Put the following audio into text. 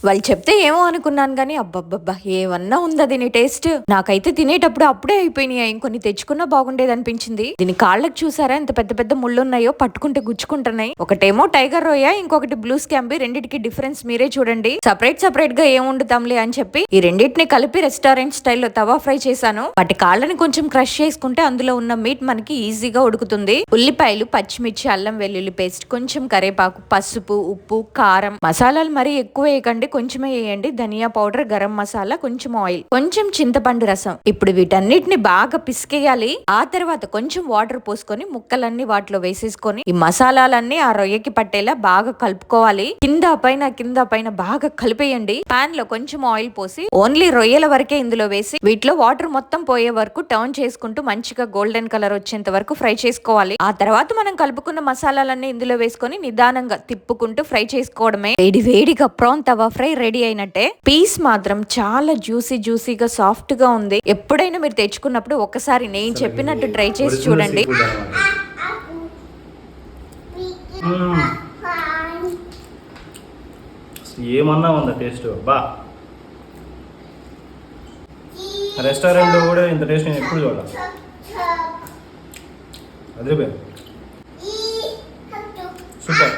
వాళ్ళు చెప్తే ఏమో అనుకున్నాను గానీ అబ్బబ్బబ్బా! ఏమన్నా ఉందా దీని టేస్ట్? నాకైతే తినేటప్పుడు అప్పుడే అయిపోయినాయి. ఇంకొన్ని తెచ్చుకున్నా బాగుండేదనిపించింది. దీని కాళ్ళకి చూసారా ఎంత పెద్ద పెద్ద ముళ్ళున్నాయో, పట్టుకుంటే గుచ్చుకుంటున్నాయి. ఒకటేమో టైగర్ రొయ్య, ఇంకొకటి బ్లూ స్కాంబీ. రెండిటికి డిఫరెన్స్ మీరే చూడండి. సెపరేట్ గా ఏం వండుతాంలే అని చెప్పి ఈ రెండింటిని కలిపి రెస్టారెంట్ స్టైల్లో తవా ఫ్రై చేశాను. వాటి కాళ్ళని కొంచెం క్రష్ చేసుకుంటే అందులో ఉన్న మీట్ మనకి ఈజీగా ఉడుకుతుంది. ఉల్లిపాయలు, పచ్చిమిర్చి, అల్లం వెల్లుల్లి పేస్ట్, కొంచెం కరేపాకు, పసుపు, ఉప్పు, కారం, మసాలాలు మరీ ఎక్కువ వేయకండి, కొంచెమే వేయండి. ధనియా పౌడర్, గరం మసాలా, కొంచెం ఆయిల్, కొంచెం చింతపండు రసం. ఇప్పుడు వీటన్నిటిని బాగా పిసికేయాలి. ఆ తర్వాత కొంచెం వాటర్ పోసుకొని ముక్కలన్నీ వాటిలో వేసేసుకొని ఈ మసాలాలన్నీ ఆ రొయ్యకి పట్టేలా బాగా కలుపుకోవాలి. కింద పైన బాగా కలిపేయండి. పాన్ లో కొంచెం ఆయిల్ పోసి ఓన్లీ రొయ్యల వరకే ఇందులో వేసి వీటిలో వాటర్ మొత్తం పోయే వరకు టర్న్ చేసుకుంటూ మంచిగా గోల్డెన్ కలర్ వచ్చేంత వరకు ఫ్రై చేసుకోవాలి. ఆ తర్వాత మనం కలుపుకున్న మసాలాలన్నీ ఇందులో వేసుకొని నిదానంగా తిప్పుకుంటూ ఫ్రై చేసుకోవడమే. వేడిగా ప్రాన్ తవా ఫ్రై రెడీ అయినట్టే. పీస్ మాత్రం చాలా జ్యూసీగా సాఫ్ట్ గా ఉంది. ఎప్పుడైనా మీరు తెచ్చుకున్నప్పుడు ఒకసారి నేను చెప్పినట్టు ట్రై చేసి చూడండి. ఏమన్నా ఉందా టేస్ట్? బా రెస్టారెంట్ కూడా ఇంత టేస్ట్ నేను ఎప్పుడు చూడాలి. అదిరిపోయింది, సూపర్.